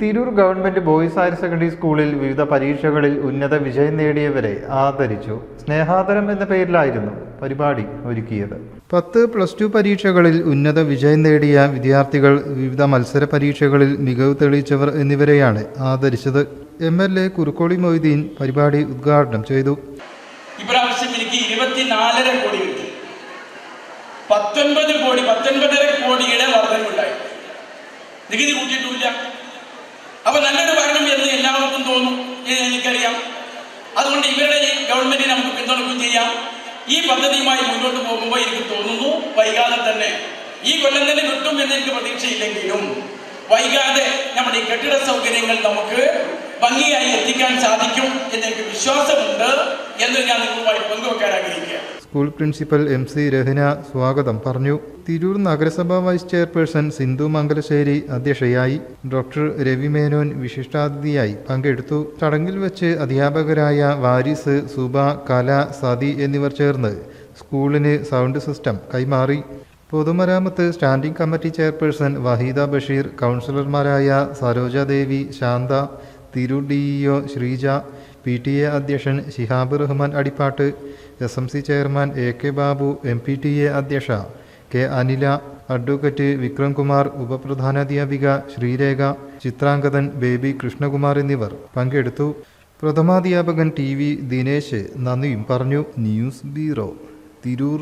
Tirur government boys higher secondary സ്കൂളിൽ വിവിധ പരീക്ഷകളിൽ ഉന്നത വിജയം നേടിയവരെ ആദരിച്ചു. സ്നേഹാദരം എന്ന പേരിലായിരുന്നു പരിപാടി ഒരുക്കിയത്. 10+2 പരീക്ഷകളിൽ ഉന്നത വിജയം നേടിയ വിദ്യാർത്ഥികൾ, വിവിധ മത്സര പരീക്ഷകളിൽ മികവ് തെളിയിച്ചവർ എന്നിവരെയാണ് ആദരിച്ചത്. MLA കുറുക്കോളി മൊയ്തീൻ പരിപാടി ഉദ്ഘാടനം ചെയ്തു. ഇപ്രാവശ്യം എനിക്ക് 24.5 കോടി കിട്ടി. 19.5 കോടിയുടെ വർധനവുണ്ടായി. നികുതി കൂട്ടിയിട്ടില്ല. അപ്പൊ നല്ലൊരു ഭരണം എന്ന് എല്ലാവർക്കും തോന്നും, എനിക്കറിയാം. അതുകൊണ്ട് ഇവരുടെ ഈ ഗവൺമെന്റിനെ നമുക്ക് പിന്തുണയ്ക്കുകയും ചെയ്യാം. ഈ പദ്ധതിയുമായി മുന്നോട്ട് പോകുമ്പോൾ എനിക്ക് തോന്നുന്നു വൈകാതെ തന്നെ, ഈ കൊല്ലം തന്നെ കിട്ടും എന്ന് എനിക്ക് പ്രതീക്ഷയില്ലെങ്കിലും വൈകാതെ നമ്മുടെ ഈ കെട്ടിട സൗകര്യങ്ങൾ നമുക്ക് ഭംഗിയായി എത്തിക്കാൻ സാധിക്കും എന്നെനിക്ക് വിശ്വാസമുണ്ട് എന്ന് ഞാൻ നിങ്ങളുമായി പങ്കുവെക്കാൻ ആഗ്രഹിക്കുക. സ്കൂൾ പ്രിൻസിപ്പൽ MC രഹന സ്വാഗതം പറഞ്ഞു. തിരൂർ നഗരസഭാ വൈസ് ചെയർപേഴ്സൺ സിന്ധു മംഗലശ്ശേരി അധ്യക്ഷയായി. ഡോക്ടർ രവി മേനോൻ വിശിഷ്ടാതിഥിയായി പങ്കെടുത്തു. ചടങ്ങിൽ വെച്ച് അധ്യാപകരായ വാരിസ്, സുബ, കല, സതി എന്നിവർ ചേർന്ന് സ്കൂളിന് സൗണ്ട് സിസ്റ്റം കൈമാറി. പൊതുമരാമത്ത് standing committee chairperson Waheeda Basheer, കൗൺസിലർമാരായ സരോജാദേവി, ശാന്ത, തിരൂർ DEO ശ്രീജ, PTA അധ്യക്ഷൻ Shihab Rahman Adippatt, SMC chairman AK Babu, MPTA അധ്യക്ഷ K അനില, അഡ്വക്കേറ്റ് വിക്രം കുമാർ, ഉപപ്രധാനാധ്യാപിക ശ്രീരേഖ, ചിത്രാംഗതൻ ബേബി കൃഷ്ണകുമാർ എന്നിവർ പങ്കെടുത്തു. പ്രഥമാധ്യാപകൻ TV ദിനേശ് നന്ദിയും പറഞ്ഞു. News bureau, Tirur.